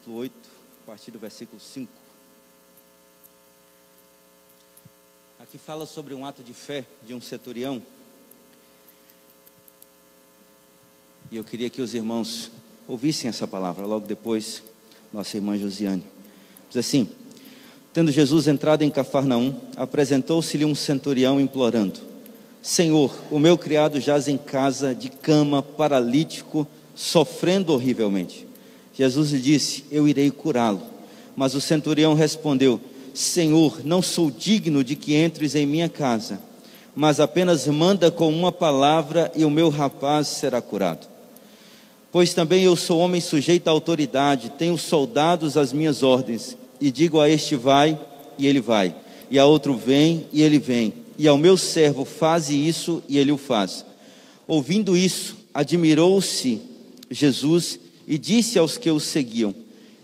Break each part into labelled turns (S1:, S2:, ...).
S1: capítulo 8, a partir do versículo 5. Aqui fala sobre um ato de fé de um centurião. E eu queria que os irmãos ouvissem essa palavra, logo depois, nossa irmã Josiane. Diz assim: tendo Jesus entrado em Cafarnaum, apresentou-se-lhe um centurião implorando: Senhor, o meu criado jaz em casa, de cama, paralítico, sofrendo horrivelmente. Jesus lhe disse: eu irei curá-lo. Mas o centurião respondeu: Senhor, não sou digno de que entres em minha casa, mas apenas manda com uma palavra e o meu rapaz será curado. Pois também eu sou homem sujeito à autoridade, tenho soldados às minhas ordens, e digo a este vai, e ele vai, e a outro vem, e ele vem, e ao meu servo faze isso, e ele o faz. Ouvindo isso, admirou-se Jesus e disse aos que o seguiam: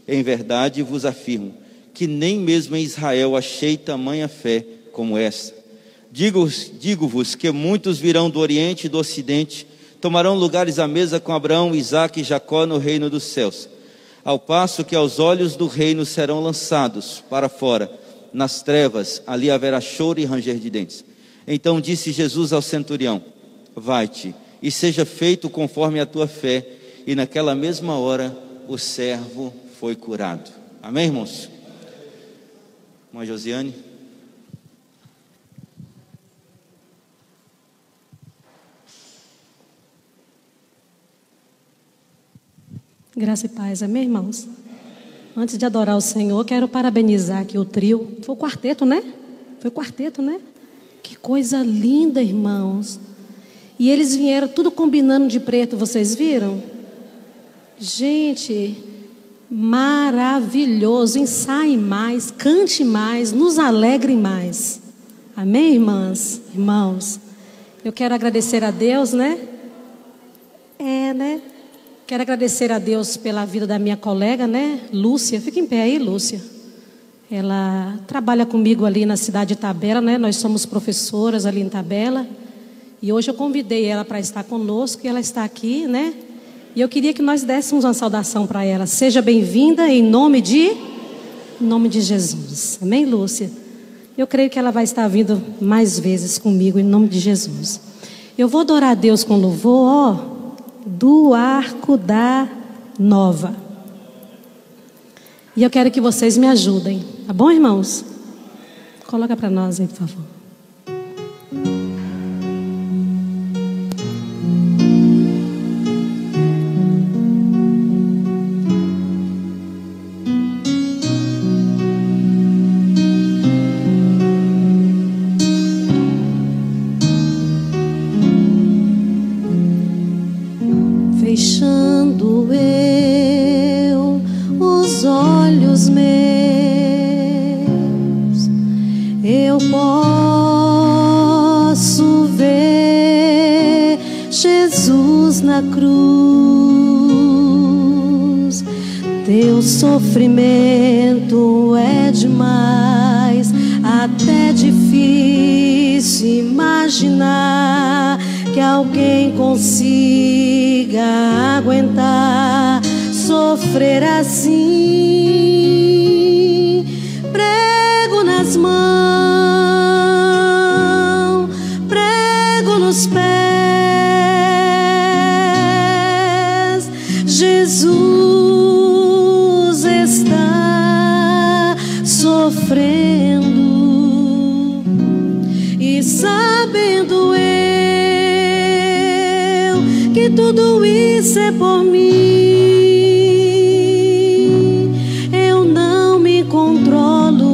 S1: em verdade vos afirmo, que nem mesmo em Israel achei tamanha fé como essa. Digo-vos que muitos virão do Oriente e do Ocidente, tomarão lugares à mesa com Abraão, Isaque e Jacó no reino dos céus, ao passo que aos olhos do reino serão lançados para fora, nas trevas, ali haverá choro e ranger de dentes. Então disse Jesus ao centurião: vai-te, e seja feito conforme a tua fé. E naquela mesma hora o servo foi curado. Amém, irmãos? Irmã Josiane.
S2: Graça e paz, amém, irmãos? Antes de adorar o Senhor, quero parabenizar aqui o trio. Foi o quarteto, né? Foi o quarteto, né? Que coisa linda, irmãos. E eles vieram tudo combinando de preto, vocês viram? Gente, maravilhoso. Ensaie mais, cante mais, nos alegre mais. Amém, irmãs? Irmãos, eu quero agradecer a Deus, né? Quero agradecer a Deus pela vida da minha colega, né? Lúcia. Fica em pé aí, Lúcia. Ela trabalha comigo ali na cidade de Itabela, né? Nós somos professoras ali em Itabela. E hoje eu convidei ela para estar conosco e ela está aqui, né? E eu queria que nós dessemos uma saudação para ela. Seja bem-vinda em nome de Jesus. Amém, Lúcia? Eu creio que ela vai estar vindo mais vezes comigo em nome de Jesus. Eu vou adorar a Deus com louvor, do Arco da Nova. E eu quero que vocês me ajudem. Tá bom, irmãos? Coloca para nós aí, por favor.
S3: Fechando eu os olhos meus, eu posso ver Jesus na cruz. Teu sofrimento é demais, até difícil imaginar que alguém consiga aguentar sofrer assim. Prego nas mãos, prego nos pés, Jesus está sofrendo, e sabendo que tudo isso é por mim, eu não me controlo.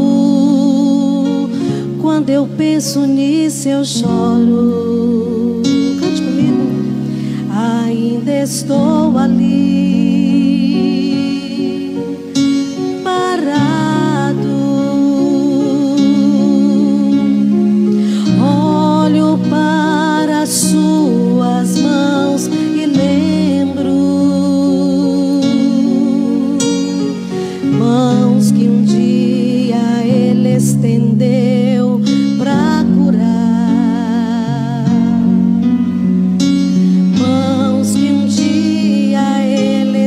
S3: Quando eu penso nisso eu choro. Cante comigo. Ainda estou ali, parado, olho para suas mãos e lembro, mãos que um dia Ele estendeu para curar, mãos que um dia Ele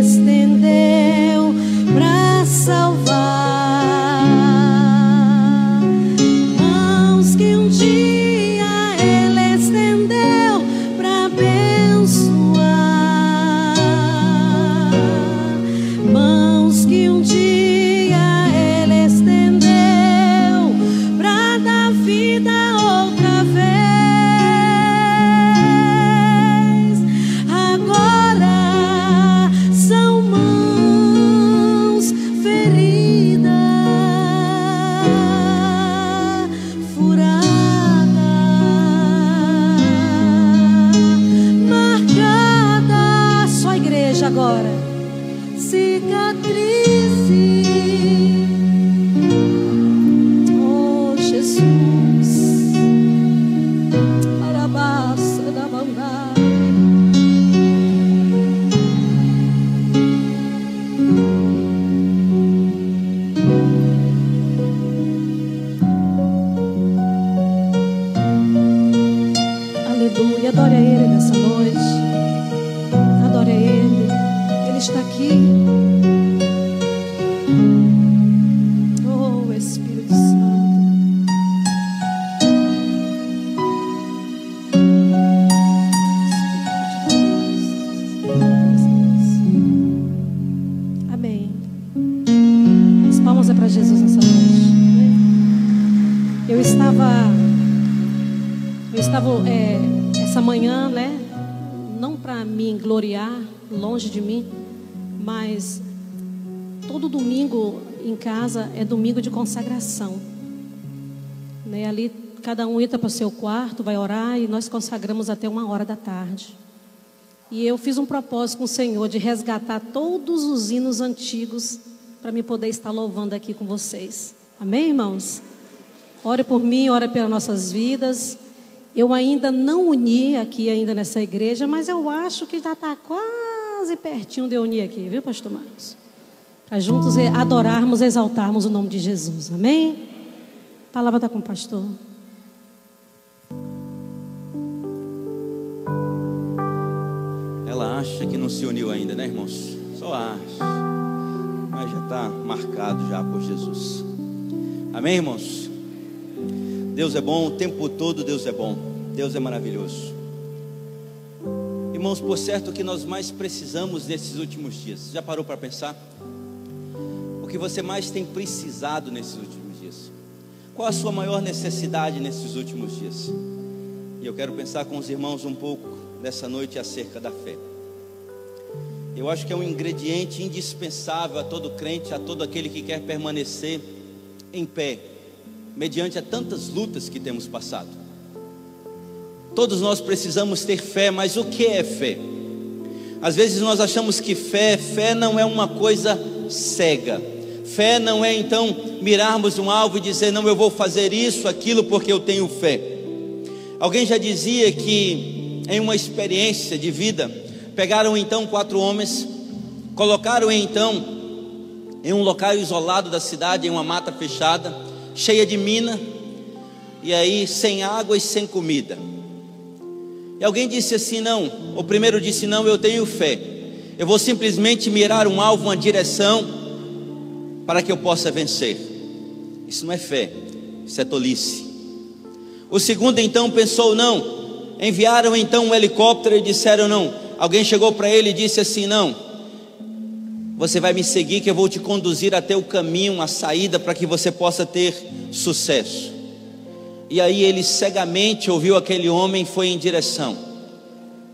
S2: Adore a Ele nessa noite. Adore a Ele. Ele está aqui. Oh, Espírito Santo. Amém. As palmas é para Jesus nessa noite. Eu estava essa manhã, né? Não para me gloriar, longe de mim, mas todo domingo em casa é domingo de consagração, né? Ali cada um entra para o seu quarto, vai orar e nós consagramos até 13h. E eu fiz um propósito com o Senhor de resgatar todos os hinos antigos para me poder estar louvando aqui com vocês. Amém, irmãos? Ore por mim, ore pelas nossas vidas. Eu ainda não uni aqui ainda nessa igreja, mas eu acho que já está quase pertinho de eu unir aqui, viu, pastor Marcos? Para juntos adorarmos, exaltarmos o nome de Jesus, amém? A palavra está com o pastor.
S1: Ela acha que não se uniu ainda, né, irmãos? Só acha, mas já está marcado já por Jesus. Amém, irmãos? Deus é bom, o tempo todo Deus é bom, Deus é maravilhoso. Irmãos, por certo que nós mais precisamos nesses últimos dias. Já parou para pensar? O que você mais tem precisado nesses últimos dias? Qual a sua maior necessidade nesses últimos dias? E eu quero pensar com os irmãos um pouco nessa noite acerca da fé. Eu acho que é um ingrediente indispensável a todo crente, a todo aquele que quer permanecer em pé mediante a tantas lutas que temos passado. Todos nós precisamos ter fé, mas o que é fé? Às vezes nós achamos que fé não é uma coisa cega. Fé não é então mirarmos um alvo e dizer, não, eu vou fazer isso, aquilo porque eu tenho fé. Alguém já dizia que em uma experiência de vida, pegaram então 4 homens, colocaram então em um local isolado da cidade, em uma mata fechada, cheia de mina, e aí sem água e sem comida. E alguém disse assim, não, o primeiro disse, não, eu tenho fé, eu vou simplesmente mirar um alvo, uma direção, para que eu possa vencer. Isso não é fé, isso é tolice. O segundo então pensou, não, enviaram então um helicóptero e disseram, não, alguém chegou para ele e disse assim, não, você vai me seguir que eu vou te conduzir até o caminho, a saída, para que você possa ter sucesso. E aí ele cegamente ouviu aquele homem e foi em direção.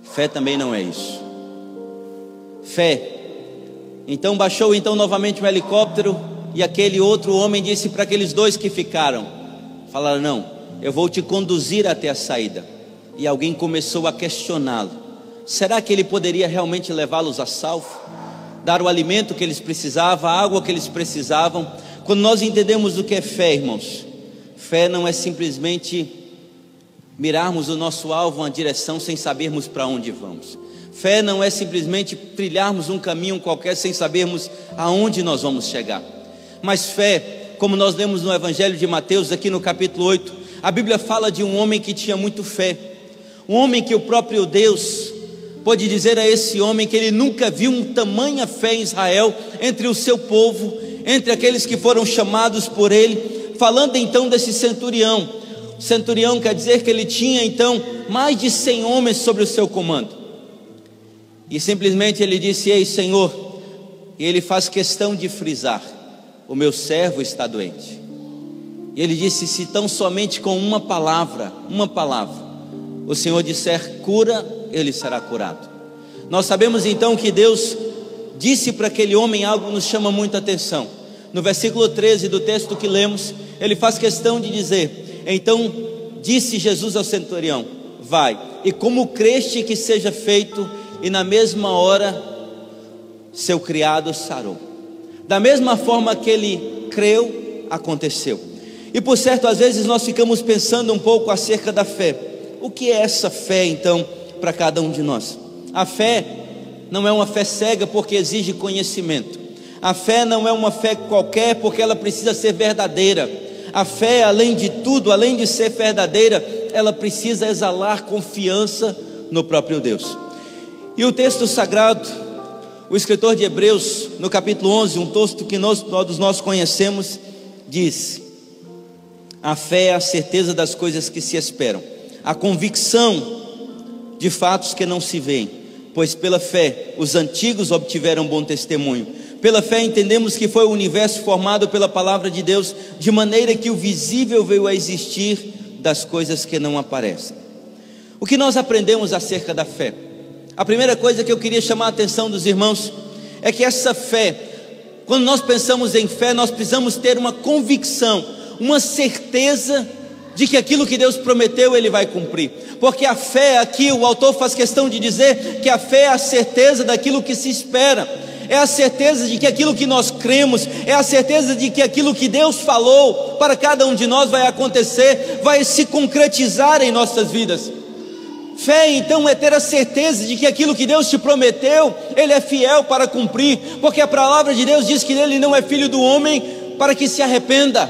S1: Fé também não é isso. Fé. Então baixou então novamente o helicóptero e aquele outro homem disse para aqueles 2 que ficaram, falaram, não, eu vou te conduzir até a saída. E alguém começou a questioná-lo. Será que ele poderia realmente levá-los a salvo? Dar o alimento que eles precisavam, a água que eles precisavam. Quando nós entendemos o que é fé, irmãos, fé não é simplesmente mirarmos o nosso alvo, uma direção, sem sabermos para onde vamos. Fé não é simplesmente trilharmos um caminho qualquer sem sabermos aonde nós vamos chegar. Mas fé, como nós lemos no Evangelho de Mateus, aqui no capítulo 8, a Bíblia fala de um homem que tinha muito fé. Um homem que o próprio Deus pode dizer a esse homem que ele nunca viu um tamanha fé em Israel, entre o seu povo, entre aqueles que foram chamados por ele. Falando então desse centurião. O centurião quer dizer que ele tinha então mais de 100 homens sobre o seu comando. E simplesmente ele disse, ei Senhor, e ele faz questão de frisar, o meu servo está doente. E ele disse, se tão somente com uma palavra, o Senhor disser cura, ele será curado. Nós sabemos então que Deus disse para aquele homem algo que nos chama muita atenção. No versículo 13 do texto que lemos, ele faz questão de dizer, então disse Jesus ao centurião, vai, e como creste que seja feito, e na mesma hora seu criado sarou. Da mesma forma que ele creu, aconteceu. E por certo, às vezes nós ficamos pensando um pouco acerca da fé. O que é essa fé então para cada um de nós? A fé não é uma fé cega porque exige conhecimento. A fé não é uma fé qualquer porque ela precisa ser verdadeira. A fé, além de tudo, além de ser verdadeira, ela precisa exalar confiança no próprio Deus. E o texto sagrado, o escritor de Hebreus, no capítulo 11, um texto que todos nós conhecemos, diz: a fé é a certeza das coisas que se esperam, a convicção de fatos que não se veem, pois pela fé os antigos obtiveram bom testemunho. Pela fé entendemos que foi o universo formado pela palavra de Deus, de maneira que o visível veio a existir das coisas que não aparecem. O que nós aprendemos acerca da fé? A primeira coisa que eu queria chamar a atenção dos irmãos é que essa fé, quando nós pensamos em fé, nós precisamos ter uma convicção, uma certeza de que aquilo que Deus prometeu Ele vai cumprir. Porque a fé aqui, o autor faz questão de dizer que a fé é a certeza daquilo que se espera, é a certeza de que aquilo que nós cremos, é a certeza de que aquilo que Deus falou para cada um de nós vai acontecer, vai se concretizar em nossas vidas. Fé então é ter a certeza de que aquilo que Deus te prometeu, Ele é fiel para cumprir, porque a palavra de Deus diz que Ele não é filho do homem para que se arrependa.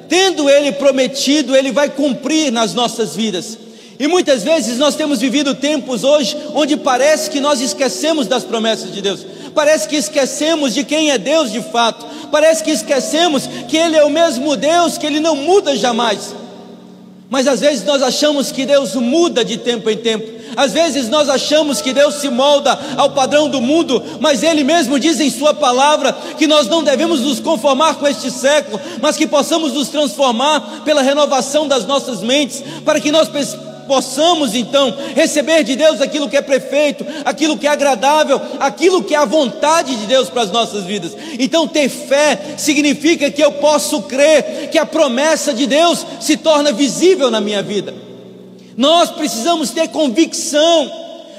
S1: Tendo Ele prometido, Ele vai cumprir nas nossas vidas. E muitas vezes nós temos vivido tempos hoje onde parece que nós esquecemos das promessas de Deus, parece que esquecemos de quem é Deus de fato, parece que esquecemos que Ele é o mesmo Deus, que Ele não muda jamais. Mas às vezes nós achamos que Deus muda de tempo em tempo, às vezes nós achamos que Deus se molda ao padrão do mundo, mas Ele mesmo diz em sua palavra que nós não devemos nos conformar com este século, mas que possamos nos transformar pela renovação das nossas mentes, para que nós possamos então receber de Deus aquilo que é perfeito, aquilo que é agradável, aquilo que é a vontade de Deus para as nossas vidas. Então ter fé significa que eu posso crer que a promessa de Deus se torna visível na minha vida. Nós precisamos ter convicção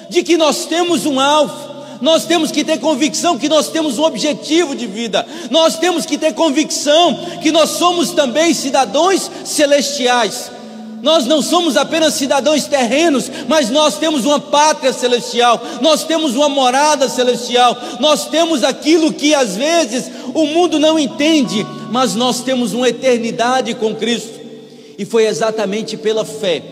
S1: de que nós temos um alvo, nós temos que ter convicção que nós temos um objetivo de vida, nós temos que ter convicção que nós somos também cidadãos celestiais. Nós não somos apenas cidadãos terrenos, mas nós temos uma pátria celestial, nós temos uma morada celestial, nós temos aquilo que às vezes o mundo não entende, mas nós temos uma eternidade com Cristo. E foi exatamente pela fé,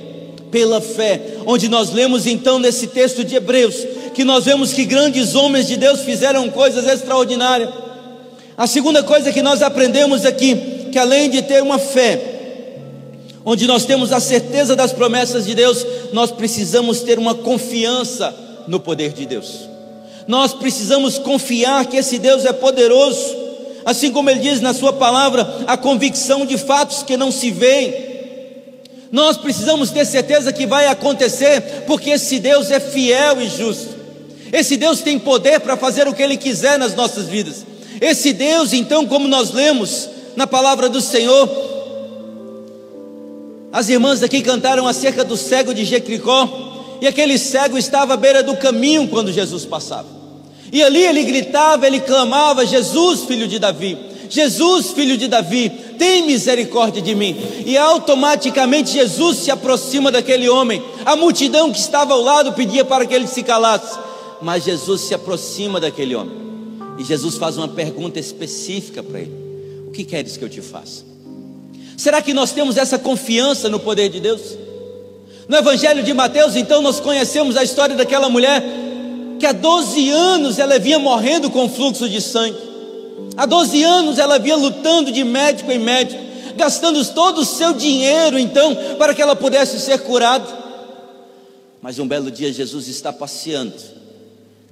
S1: onde nós lemos então nesse texto de Hebreus, que nós vemos que grandes homens de Deus fizeram coisas extraordinárias. A segunda coisa que nós aprendemos aqui, que além de ter uma fé, onde nós temos a certeza das promessas de Deus, nós precisamos ter uma confiança no poder de Deus. Nós precisamos confiar que esse Deus é poderoso, assim como Ele diz na sua palavra, a convicção de fatos que não se veem. Nós precisamos ter certeza que vai acontecer, porque esse Deus é fiel e justo. Esse Deus tem poder para fazer o que Ele quiser nas nossas vidas. Esse Deus, então, como nós lemos na palavra do Senhor, as irmãs aqui cantaram acerca do cego de Jericó, e aquele cego estava à beira do caminho quando Jesus passava, e ali ele gritava, ele clamava: Jesus, filho de Davi, Jesus, filho de Davi, tem misericórdia de mim. E automaticamente Jesus se aproxima daquele homem. A multidão que estava ao lado pedia para que ele se calasse, mas Jesus se aproxima daquele homem, e Jesus faz uma pergunta específica para ele: o que queres que eu te faça? Será que nós temos essa confiança no poder de Deus? No Evangelho de Mateus, então, nós conhecemos a história daquela mulher que há 12 anos ela vinha morrendo com fluxo de sangue. Há 12 anos ela vinha lutando de médico em médico, gastando todo o seu dinheiro então para que ela pudesse ser curada. Mas um belo dia Jesus está passeando,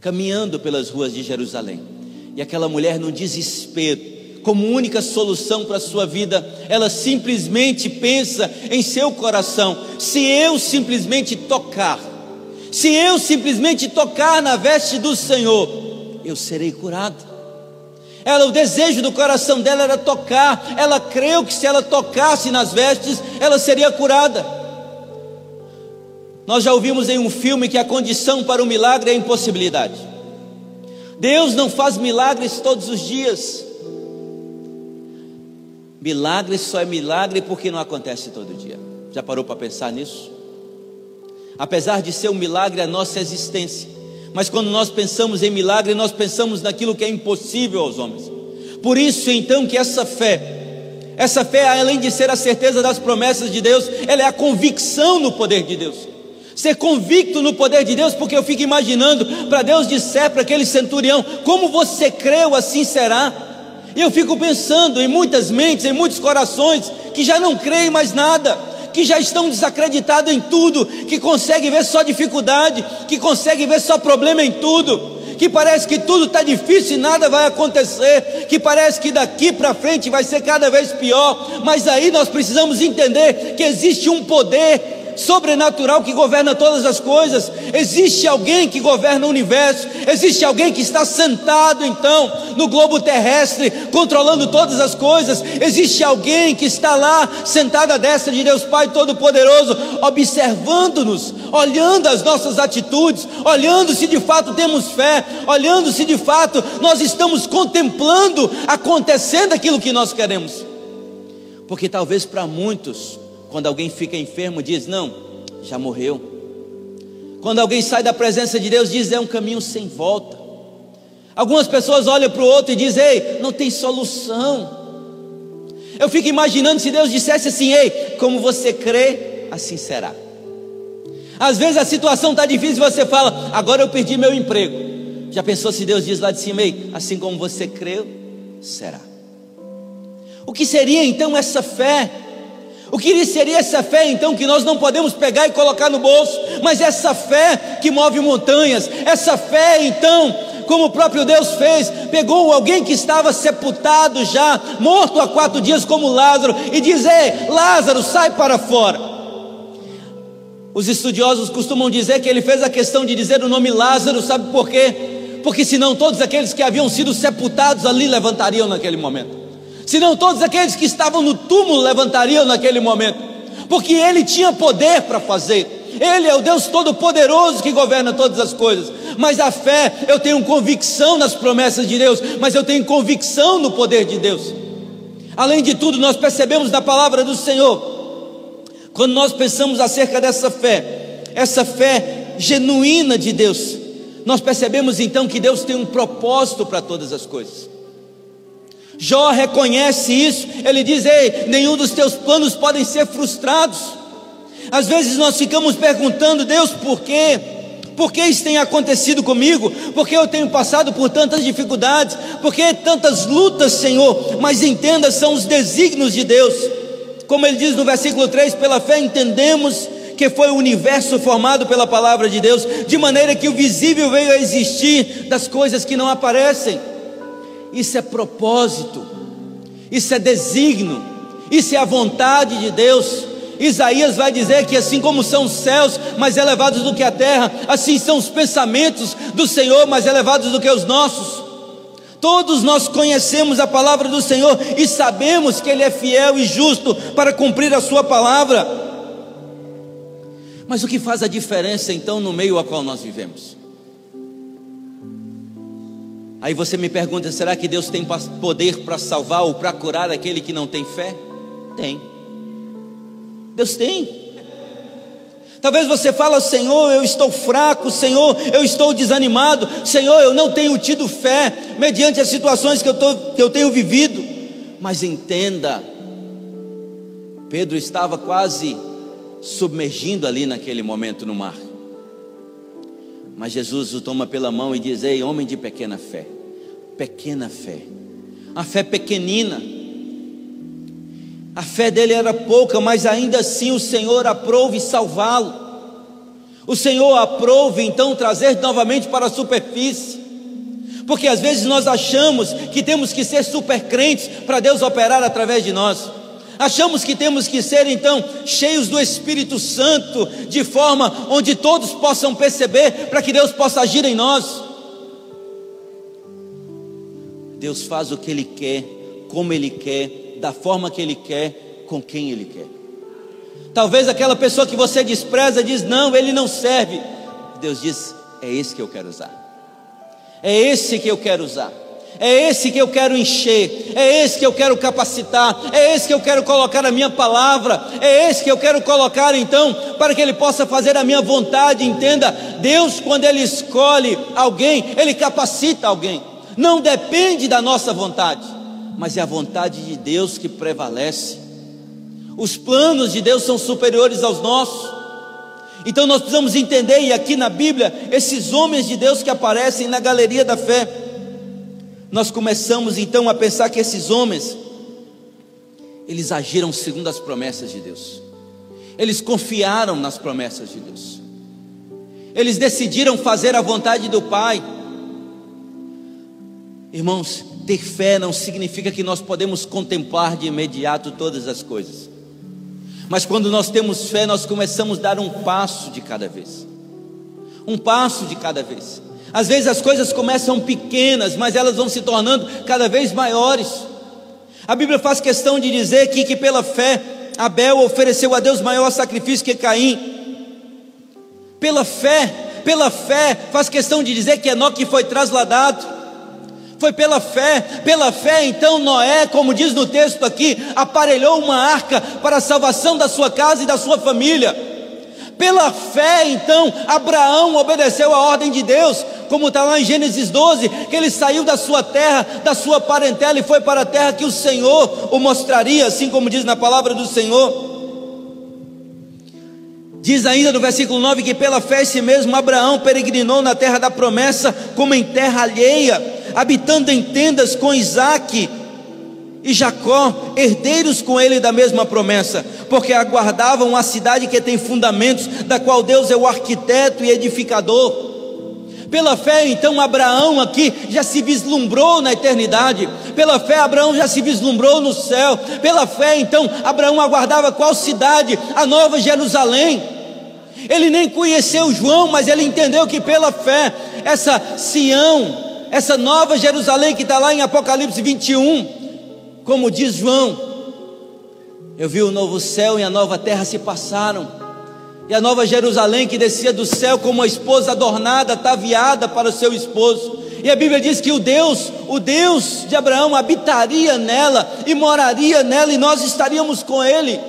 S1: caminhando pelas ruas de Jerusalém, e aquela mulher, num desespero, como única solução para a sua vida, ela simplesmente pensa em seu coração: se eu simplesmente tocar na veste do Senhor, eu serei curado. O desejo do coração dela era tocar. Ela creu que se ela tocasse nas vestes, ela seria curada. Nós já ouvimos em um filme que a condição para o milagre é a impossibilidade. Deus não faz milagres todos os dias. Milagre só é milagre porque não acontece todo dia. Já parou para pensar nisso? Apesar de ser um milagre a nossa existência, mas quando nós pensamos em milagre, nós pensamos naquilo que é impossível aos homens. Por isso então que essa fé, além de ser a certeza das promessas de Deus, ela é a convicção no poder de Deus. ser convicto no poder de Deus, porque eu fico imaginando, para Deus disser para aquele centurião: como você creu, assim será. E eu fico pensando em muitas mentes, em muitos corações que já não creem mais nada, que já estão desacreditados em tudo, que conseguem ver só dificuldade, que conseguem ver só problema em tudo, que parece que tudo está difícil e nada vai acontecer, que parece que daqui para frente vai ser cada vez pior. Mas aí nós precisamos entender que existe um poder sobrenatural que governa todas as coisas. Existe alguém que governa o universo, existe alguém que está sentado então no globo terrestre, controlando todas as coisas. Existe alguém que está lá sentado à destra de Deus Pai Todo-Poderoso, observando-nos, olhando as nossas atitudes, olhando se de fato temos fé, olhando se de fato nós estamos contemplando acontecendo aquilo que nós queremos. Porque talvez para muitos, quando alguém fica enfermo, diz: não, já morreu. Quando alguém sai da presença de Deus, diz: é um caminho sem volta. Algumas pessoas olham para o outro e dizem: ei, não tem solução. Eu fico imaginando se Deus dissesse assim: ei, como você crê, assim será. Às vezes a situação está difícil e você fala: agora eu perdi meu emprego. Já pensou se Deus diz lá de cima: ei, assim como você creu, será. O que seria então essa fé? O que seria essa fé então que nós não podemos pegar e colocar no bolso, mas essa fé que move montanhas, essa fé então, como o próprio Deus fez, pegou alguém que estava sepultado já, morto há 4 dias como Lázaro, e diz: ei, Lázaro, sai para fora. Os estudiosos costumam dizer que ele fez a questão de dizer o nome Lázaro, sabe por quê? Porque senão todos aqueles que haviam sido sepultados ali levantariam naquele momento. Senão todos aqueles que estavam no túmulo levantariam naquele momento, porque Ele tinha poder para fazer. Ele é o Deus Todo-Poderoso que governa todas as coisas. Mas a fé, eu tenho convicção nas promessas de Deus, mas eu tenho convicção no poder de Deus. Além de tudo, nós percebemos da palavra do Senhor, quando nós pensamos acerca dessa fé, essa fé genuína de Deus, nós percebemos então que Deus tem um propósito para todas as coisas. Jó reconhece isso, ele diz: ei, nenhum dos teus planos podem ser frustrados. Às vezes nós ficamos perguntando: Deus, por quê? Por que isso tem acontecido comigo? Por que eu tenho passado por tantas dificuldades? Por que tantas lutas, Senhor? Mas entenda, são os desígnios de Deus. Como ele diz no versículo 3, pela fé entendemos que foi o universo formado pela palavra de Deus, de maneira que o visível veio a existir das coisas que não aparecem. Isso é propósito, isso é desígnio, isso é a vontade de Deus. Isaías vai dizer que assim como são os céus mais elevados do que a terra, assim são os pensamentos do Senhor mais elevados do que os nossos. Todos nós conhecemos a palavra do Senhor e sabemos que Ele é fiel e justo para cumprir a sua palavra. Mas o que faz a diferença então no meio ao qual nós vivemos? Aí você me pergunta: será que Deus tem poder para salvar ou para curar aquele que não tem fé? Tem. Deus tem. Talvez você fale: Senhor, eu estou fraco, Senhor, eu estou desanimado, Senhor, eu não tenho tido fé mediante as situações que eu tenho vivido. Mas entenda, Pedro estava quase submergindo ali naquele momento no mar. Mas Jesus o toma pela mão e diz: ei, homem de pequena fé. Pequena fé, a fé pequenina. A fé dele era pouca, mas ainda assim o Senhor aprove salvá-lo. O Senhor aprove então trazer novamente para a superfície. Porque às vezes nós achamos que temos que ser super crentes para Deus operar através de nós. Achamos que temos que ser então cheios do Espírito Santo, de forma onde todos possam perceber, para que Deus possa agir em nós. Deus faz o que Ele quer, como Ele quer, da forma que Ele quer, com quem Ele quer. Talvez aquela pessoa que você despreza diz: não, ele não serve. Deus diz: é esse que eu quero usar. É esse que eu quero usar. É esse que eu quero encher, é esse que eu quero capacitar, é esse que eu quero colocar a minha palavra, é esse que eu quero colocar então, para que Ele possa fazer a minha vontade. Entenda, Deus, quando Ele escolhe alguém, Ele capacita alguém. Não depende da nossa vontade, mas é a vontade de Deus que prevalece. Os planos de Deus são superiores aos nossos. Então nós precisamos entender, e aqui na Bíblia, esses homens de Deus que aparecem na galeria da fé, nós começamos então a pensar que esses homens, eles agiram segundo as promessas de Deus, eles confiaram nas promessas de Deus, eles decidiram fazer a vontade do Pai. Irmãos, ter fé não significa que nós podemos contemplar de imediato todas as coisas, mas quando nós temos fé, nós começamos a dar um passo de cada vez, um passo de cada vez. Às vezes as coisas começam pequenas, mas elas vão se tornando cada vez maiores. A Bíblia faz questão de dizer que pela fé Abel ofereceu a Deus maior sacrifício que Caim. Pela fé faz questão de dizer que Enoque foi trasladado. Foi pela fé então Noé, como diz no texto aqui, aparelhou uma arca para a salvação da sua casa e da sua família. Pela fé então Abraão obedeceu a ordem de Deus, como está lá em Gênesis 12, que ele saiu da sua terra, da sua parentela, e foi para a terra que o Senhor o mostraria, assim como diz na palavra do Senhor. Diz ainda no versículo 9 que pela fé esse mesmo Abraão peregrinou na terra da promessa, como em terra alheia, habitando em tendas com Isaque e Jacó, herdeiros com ele da mesma promessa, porque aguardavam a cidade que tem fundamentos, da qual Deus é o arquiteto e edificador. Pela fé então Abraão aqui já se vislumbrou na eternidade. Pela fé Abraão já se vislumbrou no céu. Pela fé então Abraão aguardava qual cidade? A Nova Jerusalém. Ele nem conheceu João, mas ele entendeu que pela fé essa Sião, essa Nova Jerusalém que está lá em Apocalipse 21, como diz João, eu vi o novo céu e a nova terra se passaram, e a Nova Jerusalém que descia do céu como uma esposa adornada, ataviada para o seu esposo. E a Bíblia diz que o Deus de Abraão habitaria nela e moraria nela, e nós estaríamos com ele,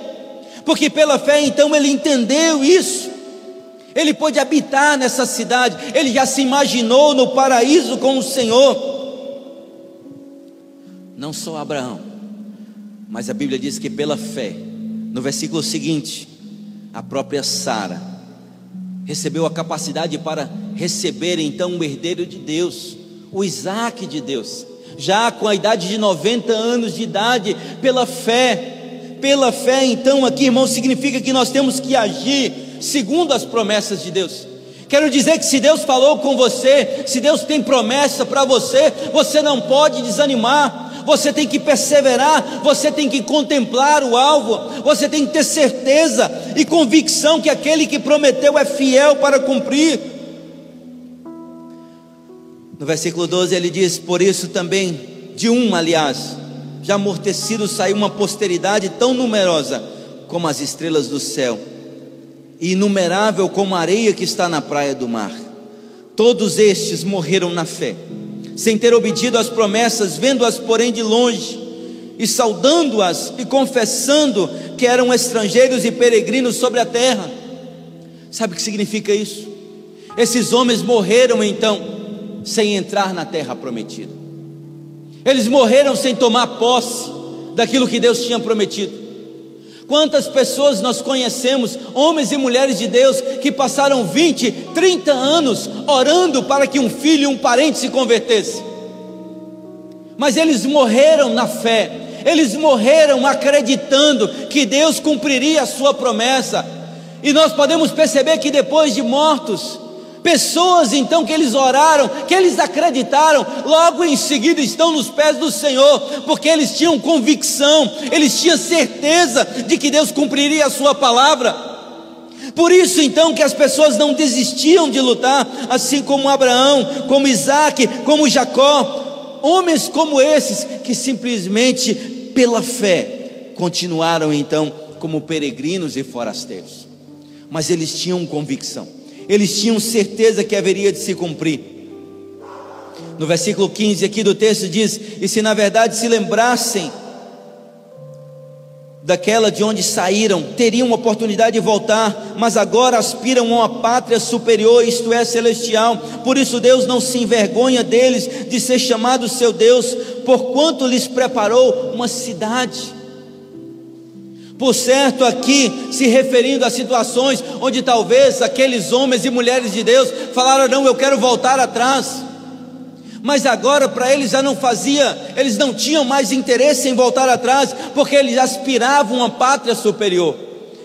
S1: porque pela fé então ele entendeu isso. Ele pôde habitar nessa cidade, ele já se imaginou no paraíso com o Senhor. Não só Abraão, mas a Bíblia diz que pela fé, no versículo seguinte, a própria Sara recebeu a capacidade para receber então o herdeiro de Deus, o Isaque de Deus, já com a idade de 90 anos de idade. Pela fé então aqui, irmão, significa que nós temos que agir segundo as promessas de Deus. Quero dizer que se Deus falou com você, se Deus tem promessa para você, você não pode desanimar. Você tem que perseverar, você tem que contemplar o alvo, você tem que ter certeza e convicção que aquele que prometeu é fiel para cumprir. No versículo 12 ele diz: por isso também de aliás, já amortecido saiu uma posteridade tão numerosa como as estrelas do céu, e inumerável como a areia que está na praia do mar. Todos estes morreram na fé, sem ter obedido às promessas, vendo-as porém de longe, e saudando-as e confessando que eram estrangeiros e peregrinos sobre a terra. Sabe o que significa isso? Esses homens morreram então sem entrar na terra prometida. Eles morreram sem tomar posse daquilo que Deus tinha prometido. Quantas pessoas nós conhecemos, homens e mulheres de Deus, que passaram 20, 30 anos orando para que um filho e um parente se convertesse, mas eles morreram na fé, eles morreram acreditando que Deus cumpriria a sua promessa. E nós podemos perceber que depois de mortos, pessoas então que eles oraram, que eles acreditaram, logo em seguida estão nos pés do Senhor, porque eles tinham convicção, eles tinham certeza de que Deus cumpriria a sua palavra. Por isso então que as pessoas não desistiam de lutar, assim como Abraão, como Isaque, como Jacó, homens como esses que simplesmente pela fé continuaram então como peregrinos e forasteiros, mas eles tinham convicção, eles tinham certeza que haveria de se cumprir. No versículo 15 aqui do texto diz: e se na verdade se lembrassem daquela de onde saíram, teriam oportunidade de voltar, mas agora aspiram a uma pátria superior, isto é, celestial. Por isso Deus não se envergonha deles, de ser chamado seu Deus, porquanto lhes preparou uma cidade. Por certo, aqui se referindo a situações onde talvez aqueles homens e mulheres de Deus falaram: não, eu quero voltar atrás. Mas agora para eles já não fazia, eles não tinham mais interesse em voltar atrás, porque eles aspiravam uma pátria superior.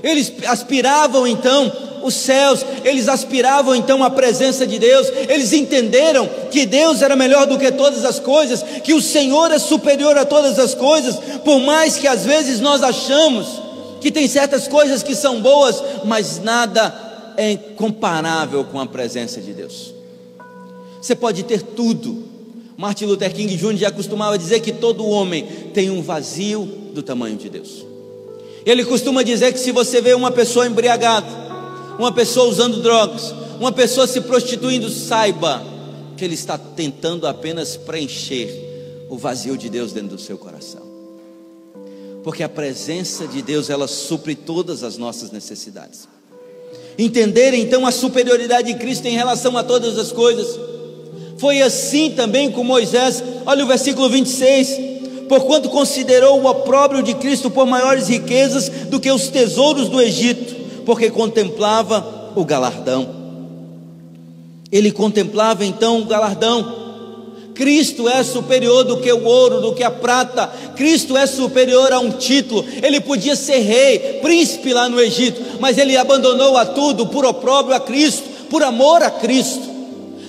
S1: Eles aspiravam então os céus, eles aspiravam então a presença de Deus. Eles entenderam que Deus era melhor do que todas as coisas, que o Senhor é superior a todas as coisas. Por mais que às vezes nós achamos que tem certas coisas que são boas, mas nada é comparável com a presença de Deus. Você pode ter tudo. Martin Luther King Jr. já costumava dizer que todo homem tem um vazio do tamanho de Deus. Ele costuma dizer que se você vê uma pessoa embriagada, uma pessoa usando drogas, uma pessoa se prostituindo, saiba que ele está tentando apenas preencher o vazio de Deus dentro do seu coração. Porque a presença de Deus, ela supre todas as nossas necessidades. Entender então a superioridade de Cristo em relação a todas as coisas. Foi assim também com Moisés. Olha o versículo 26: porquanto considerou o opróbrio de Cristo por maiores riquezas do que os tesouros do Egito, porque contemplava o galardão. Ele contemplava então o galardão. Cristo é superior do que o ouro, do que a prata. Cristo é superior a um título. Ele podia ser rei, príncipe lá no Egito, mas ele abandonou a tudo por opróbrio a Cristo, por amor a Cristo.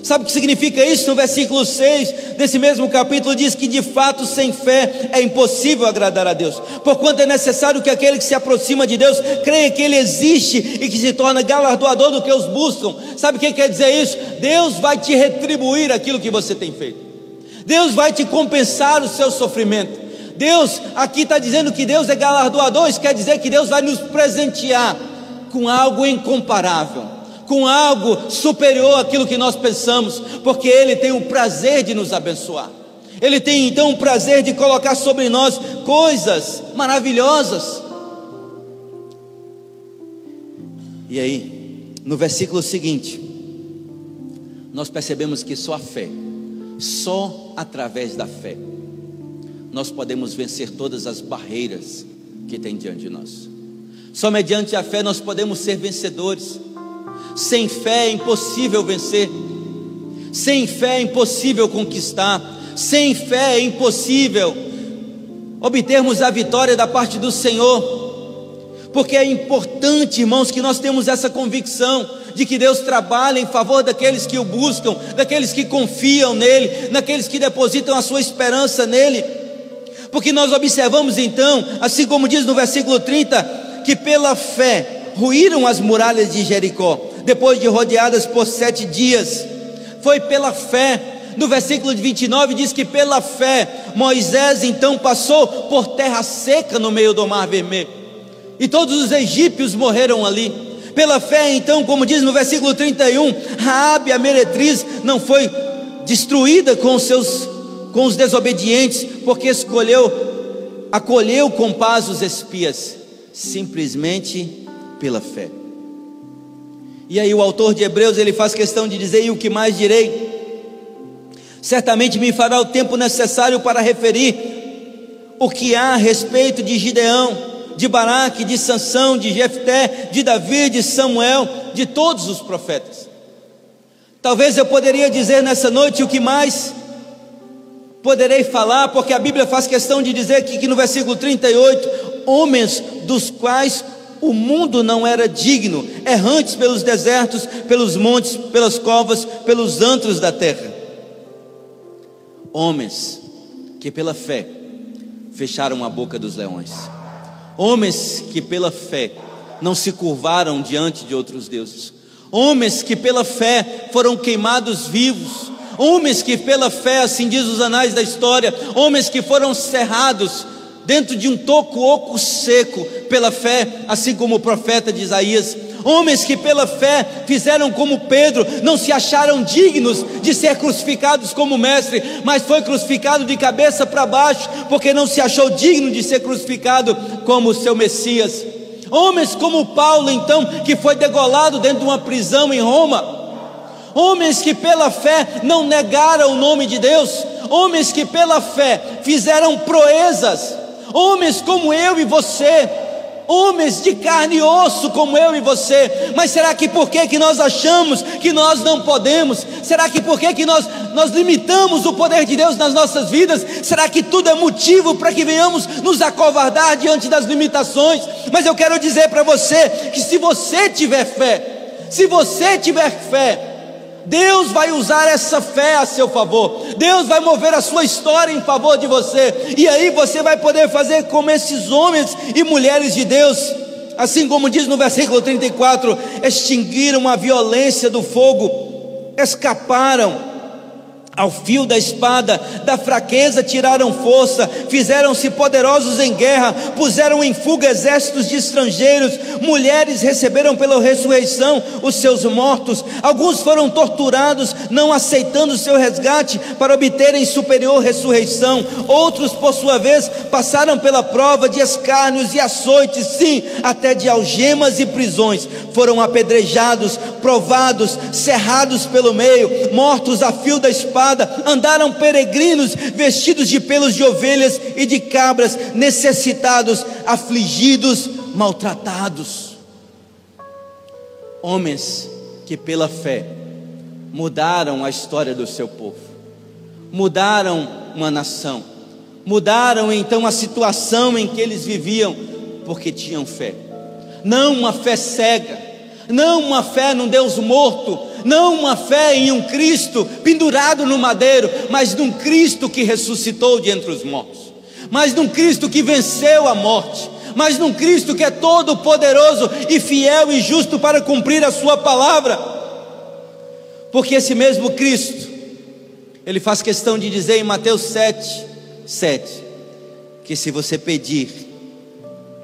S1: Sabe o que significa isso? No versículo 6 desse mesmo capítulo diz que de fato sem fé é impossível agradar a Deus, porquanto é necessário que aquele que se aproxima de Deus creia que Ele existe e que se torna galardoador do que os buscam. Sabe o que quer dizer isso? Deus vai te retribuir aquilo que você tem feito. Deus vai te compensar o seu sofrimento. Deus, aqui está dizendo que Deus é galardoador. Isso quer dizer que Deus vai nos presentear com algo incomparável, com algo superior àquilo que nós pensamos, porque Ele tem o prazer de nos abençoar. Ele tem então o prazer de colocar sobre nós coisas maravilhosas. E aí, no versículo seguinte, nós percebemos que só a fé, só através da fé, nós podemos vencer todas as barreiras que tem diante de nós. Só mediante a fé nós podemos ser vencedores. Sem fé é impossível vencer. Sem fé é impossível conquistar. Sem fé é impossível obtermos a vitória da parte do Senhor. Porque é importante, irmãos, que nós temos essa convicção de que Deus trabalha em favor daqueles que o buscam, daqueles que confiam nele, daqueles que depositam a sua esperança nele. Porque nós observamos então, assim como diz no versículo 30, que pela fé ruíram as muralhas de Jericó, depois de rodeadas por 7 dias. Foi pela fé. No versículo 29 diz que pela fé Moisés então passou por terra seca no meio do mar vermelho, e todos os egípcios morreram ali. Pela fé então, como diz no versículo 31, Raabe a meretriz não foi destruída com os desobedientes, porque acolheu com paz os espias, simplesmente pela fé. E aí o autor de Hebreus, ele faz questão de dizer: e o que mais direi? Certamente me fará o tempo necessário para referir o que há a respeito de Gideão, de Baraque, de Sansão, de Jefté, de Davi, de Samuel, de todos os profetas. Talvez eu poderia dizer nessa noite o que mais poderei falar, porque a Bíblia faz questão de dizer que no versículo 38, homens dos quais o mundo não era digno, errantes pelos desertos, pelos montes, pelas covas, pelos antros da terra. Homens que pela fé fecharam a boca dos leões. Homens que pela fé não se curvaram diante de outros deuses. Homens que pela fé foram queimados vivos. Homens que pela fé, assim diz os anais da história, homens que foram cerrados dentro de um toco oco seco pela fé, assim como o profeta de Isaías. Homens que pela fé fizeram como Pedro, não se acharam dignos de ser crucificados como mestre, mas foi crucificado de cabeça para baixo, porque não se achou digno de ser crucificado como o seu Messias. Homens como Paulo então, que foi degolado dentro de uma prisão em Roma. Homens que pela fé não negaram o nome de Deus. Homens que pela fé fizeram proezas. Homens como eu e você, homens de carne e osso como eu e você. Mas será que por que nós achamos que nós não podemos? Será que por que nós limitamos o poder de Deus nas nossas vidas? Será que tudo é motivo para que venhamos nos acovardar diante das limitações? Mas eu quero dizer para você que se você tiver fé, Deus vai usar essa fé a seu favor. Deus vai mover a sua história em favor de você. E aí você vai poder fazer como esses homens e mulheres de Deus. Assim como diz no versículo 34, extinguiram a violência do fogo, escaparam ao fio da espada, da fraqueza tiraram força, fizeram-se poderosos em guerra, puseram em fuga exércitos de estrangeiros, mulheres receberam pela ressurreição os seus mortos, alguns foram torturados, não aceitando seu resgate para obterem superior ressurreição, outros por sua vez passaram pela prova de escárnios e açoites, sim, até de algemas e prisões, foram apedrejados, provados, cerrados pelo meio, mortos a fio da espada, andaram peregrinos vestidos de pelos de ovelhas e de cabras, necessitados, afligidos, maltratados. Homens que pela fé mudaram a história do seu povo, mudaram uma nação, mudaram então a situação em que eles viviam, porque tinham fé. Não uma fé cega, não uma fé num Deus morto, não uma fé em um Cristo pendurado no madeiro, mas num Cristo que ressuscitou de entre os mortos, mas num Cristo que venceu a morte, mas num Cristo que é todo poderoso e fiel e justo para cumprir a sua palavra. Porque esse mesmo Cristo, ele faz questão de dizer em Mateus 7:7, que se você pedir,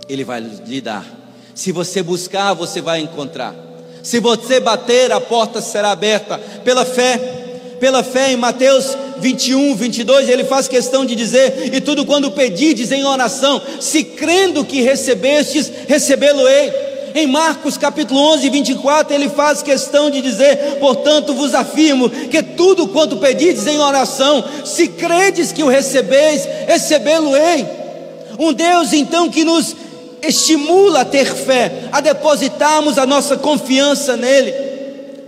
S1: ele vai lhe dar. Se você buscar, você vai encontrar. Se você bater, a porta será aberta. Pela fé em Mateus 21:22, ele faz questão de dizer: e tudo quando pedirdes em oração, se crendo que recebestes, recebê-lo-ei. Em Marcos capítulo 11:24, ele faz questão de dizer: portanto vos afirmo que tudo quanto pedirdes em oração, se credes que o recebeis, recebê-lo-ei. Um Deus então que nos estimula a ter fé, a depositarmos a nossa confiança nele.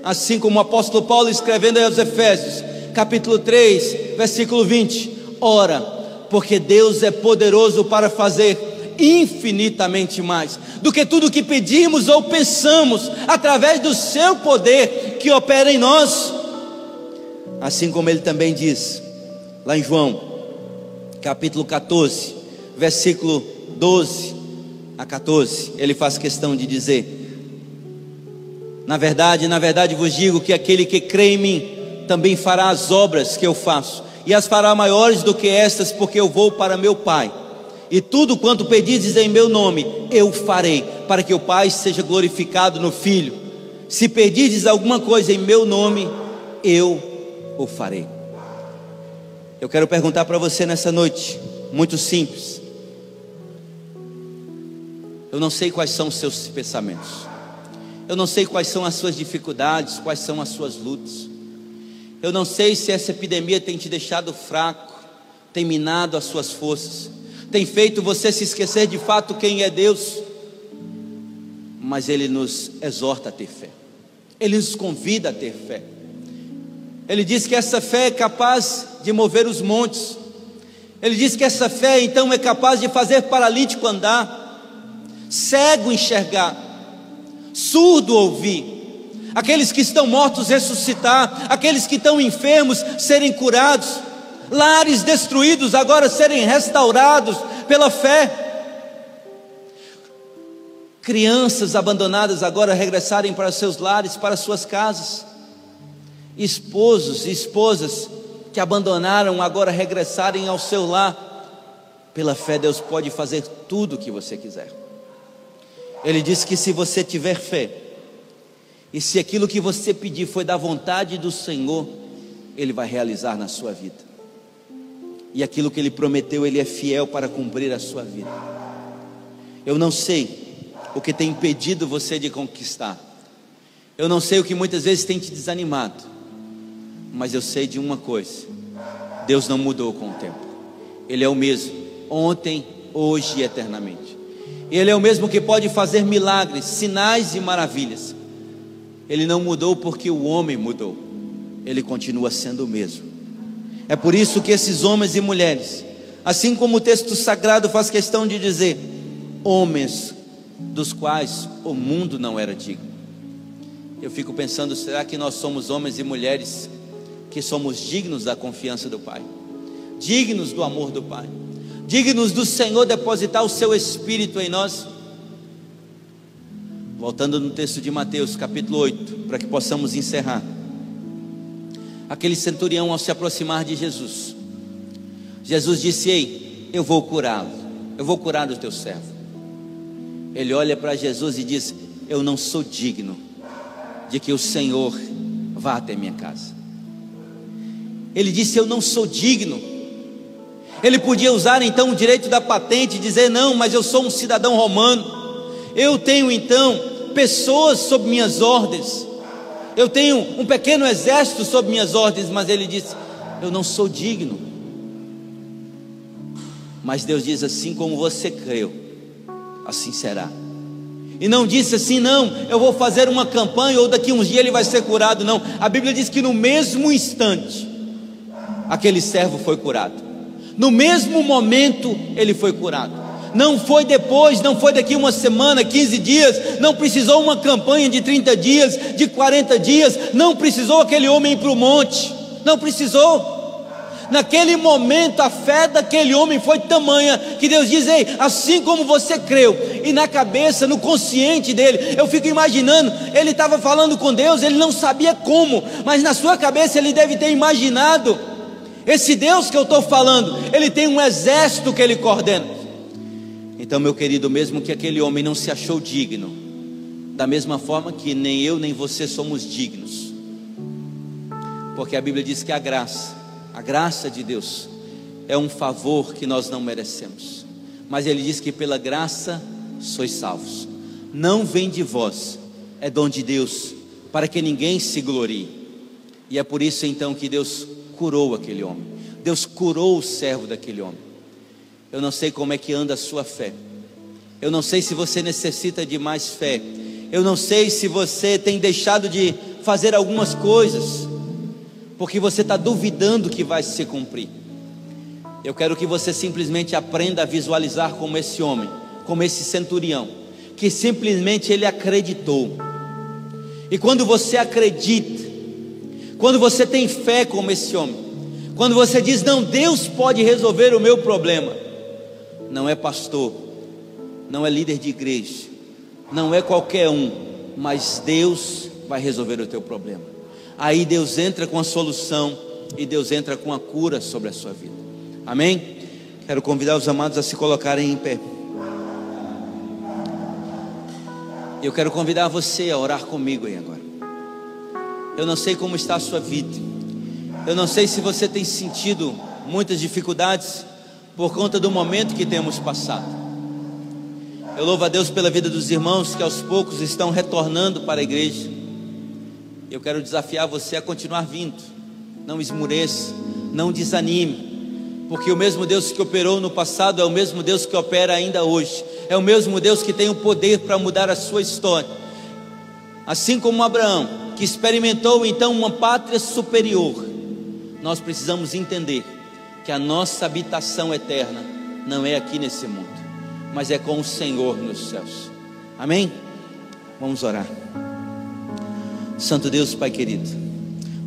S1: Assim como o apóstolo Paulo escrevendo aos Efésios, capítulo 3, versículo 20: ora, porque Deus é poderoso para fazer infinitamente mais do que tudo que pedimos ou pensamos, através do seu poder que opera em nós. Assim como ele também diz lá em João, capítulo 14, versículo 12-14, ele faz questão de dizer: na verdade vos digo que aquele que crê em mim também fará as obras que eu faço, e as fará maiores do que estas, porque eu vou para meu Pai, e tudo quanto pedizes em meu nome eu farei, para que o Pai seja glorificado no Filho. Se pedizes alguma coisa em meu nome, eu o farei. Eu quero perguntar para você nessa noite, muito simples. Eu não sei quais são os seus pensamentos, eu não sei quais são as suas dificuldades, quais são as suas lutas. Eu não sei se essa epidemia tem te deixado fraco, tem minado as suas forças, tem feito você se esquecer de fato quem é Deus. Mas Ele nos exorta a ter fé, Ele nos convida a ter fé. Ele diz que essa fé é capaz de mover os montes. Ele diz que essa fé então é capaz de fazer paralítico andar, cego enxergar, surdo ouvir, aqueles que estão mortos ressuscitar, aqueles que estão enfermos serem curados, lares destruídos agora serem restaurados pela fé, crianças abandonadas agora regressarem para seus lares, para suas casas, esposos e esposas que abandonaram agora regressarem ao seu lar. Pela fé Deus pode fazer tudo o que você quiser. Ele disse que se você tiver fé, e se aquilo que você pedir foi da vontade do Senhor, Ele vai realizar na sua vida. E aquilo que Ele prometeu, Ele é fiel para cumprir a sua vida. Eu não sei o que tem impedido você de conquistar, eu não sei o que muitas vezes tem te desanimado, mas eu sei de uma coisa: Deus não mudou com o tempo. Ele é o mesmo, ontem, hoje e eternamente. Ele é o mesmo que pode fazer milagres, sinais e maravilhas. Ele não mudou porque o homem mudou. Ele continua sendo o mesmo. É por isso que esses homens e mulheres, assim como o texto sagrado faz questão de dizer, homens dos quais o mundo não era digno. Eu fico pensando, será que nós somos homens e mulheres que somos dignos da confiança do Pai, dignos do amor do Pai, dignos do Senhor depositar o seu Espírito em nós? Voltando no texto de Mateus capítulo 8, para que possamos encerrar. Aquele centurião, ao se aproximar de Jesus, Jesus disse: ei, eu vou curá-lo, eu vou curar o teu servo. Ele olha para Jesus e diz: eu não sou digno de que o Senhor vá até minha casa. Ele disse: eu não sou digno. Ele podia usar então o direito da patente e dizer: não, mas eu sou um cidadão romano, eu tenho então pessoas sob minhas ordens, eu tenho um pequeno exército sob minhas ordens. Mas ele disse: eu não sou digno. Mas Deus diz: assim como você creu, assim será. E não disse assim: não, eu vou fazer uma campanha, ou daqui uns dias ele vai ser curado. Não, a Bíblia diz que no mesmo instante aquele servo foi curado. No mesmo momento ele foi curado. Não foi depois, não foi daqui uma semana, 15 dias, não precisou uma campanha de 30 dias, de 40 dias, não precisou aquele homem ir para o monte, não precisou. Naquele momento a fé daquele homem foi tamanha que Deus diz: ei, assim como você creu. E na cabeça, no consciente dele, eu fico imaginando, ele estava falando com Deus, ele não sabia como, mas na sua cabeça ele deve ter imaginado: esse Deus que eu estou falando, ele tem um exército que ele coordena. Então, meu querido, mesmo que aquele homem não se achou digno, da mesma forma que nem eu nem você somos dignos, porque a Bíblia diz que a graça de Deus é um favor que nós não merecemos, mas Ele diz que pela graça sois salvos. Não vem de vós, é dom de Deus, para que ninguém se glorie. E é por isso então que Deus curou aquele homem. Deus curou o servo daquele homem. Eu não sei como é que anda a sua fé, eu não sei se você necessita de mais fé, eu não sei se você tem deixado de fazer algumas coisas porque você está duvidando que vai se cumprir. Eu quero que você simplesmente aprenda a visualizar como esse homem, como esse centurião, que simplesmente ele acreditou. E quando você acredita, quando você tem fé como esse homem, quando você diz: não, Deus pode resolver o meu problema, não é pastor, não é líder de igreja, não é qualquer um, mas Deus vai resolver o teu problema. Aí Deus entra com a solução e Deus entra com a cura sobre a sua vida. Amém? Quero convidar os amados a se colocarem em pé. Eu quero convidar você a orar comigo aí agora. Eu não sei como está a sua vida, eu não sei se você tem sentido muitas dificuldades por conta do momento que temos passado. Eu louvo a Deus pela vida dos irmãos que aos poucos estão retornando para a igreja. Eu quero desafiar você a continuar vindo. Não esmoreça, não desanime, porque o mesmo Deus que operou no passado é o mesmo Deus que opera ainda hoje. É o mesmo Deus que tem o poder para mudar a sua história. Assim como Abraão, que experimentou então uma pátria superior, nós precisamos entender que a nossa habitação eterna não é aqui nesse mundo, mas é com o Senhor nos céus. Amém? Vamos orar. Santo Deus, Pai querido,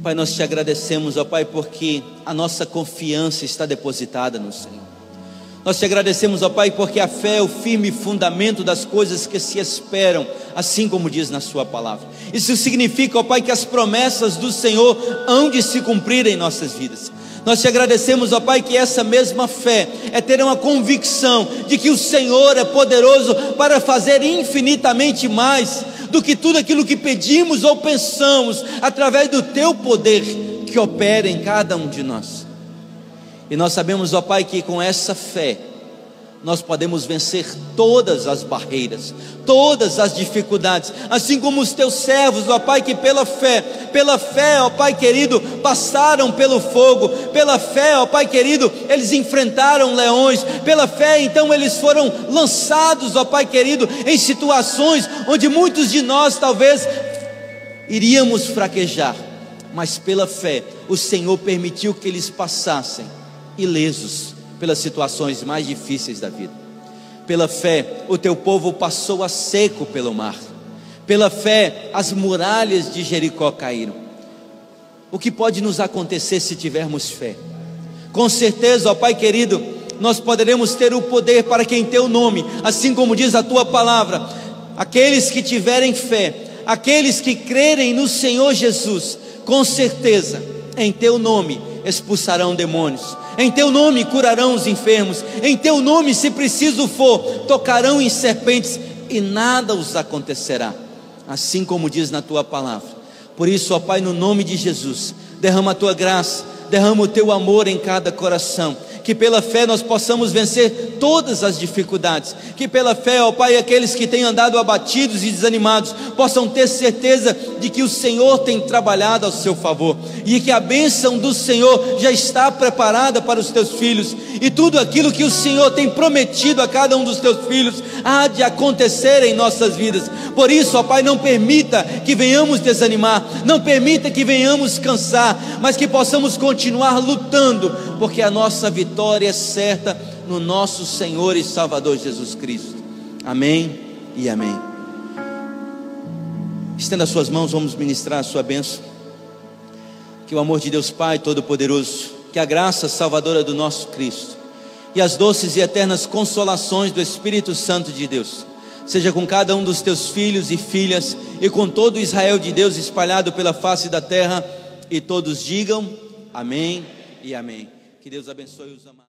S1: Pai, nós te agradecemos, ó Pai, porque a nossa confiança está depositada no Senhor. Nós te agradecemos, ó Pai, porque a fé é o firme fundamento das coisas que se esperam, assim como diz na sua palavra. Isso significa, ó Pai, que as promessas do Senhor hão de se cumprir em nossas vidas. Nós te agradecemos, ó Pai, que essa mesma fé é ter uma convicção de que o Senhor é poderoso para fazer infinitamente mais do que tudo aquilo que pedimos ou pensamos, através do teu poder que opera em cada um de nós. E nós sabemos, ó Pai, que com essa fé nós podemos vencer todas as barreiras, todas as dificuldades, assim como os teus servos, ó Pai, que pela fé, ó Pai querido, passaram pelo fogo, pela fé, ó Pai querido, eles enfrentaram leões, pela fé, então eles foram lançados, ó Pai querido, em situações onde muitos de nós talvez iríamos fraquejar, mas pela fé, o Senhor permitiu que eles passassem ilesos pelas situações mais difíceis da vida. Pela fé, o teu povo passou a seco pelo mar. Pela fé, as muralhas de Jericó caíram. O que pode nos acontecer se tivermos fé? Com certeza, ó Pai querido, nós poderemos ter o poder para que em teu nome, assim como diz a tua palavra, aqueles que tiverem fé, aqueles que crerem no Senhor Jesus, com certeza, em teu nome expulsarão demônios, em teu nome curarão os enfermos, em teu nome, se preciso for, tocarão em serpentes e nada os acontecerá, assim como diz na tua palavra. Por isso, ó Pai, no nome de Jesus, derrama a tua graça, derrama o teu amor em cada coração, que pela fé nós possamos vencer todas as dificuldades, que pela fé, ó Pai, aqueles que têm andado abatidos e desanimados, possam ter certeza de que o Senhor tem trabalhado ao seu favor, e que a bênção do Senhor já está preparada para os teus filhos, e tudo aquilo que o Senhor tem prometido a cada um dos teus filhos, há de acontecer em nossas vidas. Por isso, ó Pai, não permita que venhamos desanimar, não permita que venhamos cansar, mas que possamos continuar lutando, porque a nossa vitória é certa no nosso Senhor e Salvador Jesus Cristo. Amém e amém. Estenda as suas mãos, vamos ministrar a sua bênção. Que o amor de Deus Pai Todo-Poderoso, que a graça salvadora do nosso Cristo e as doces e eternas consolações do Espírito Santo de Deus seja com cada um dos teus filhos e filhas e com todo o Israel de Deus espalhado pela face da terra, e todos digam amém e amém. Que Deus abençoe os amados.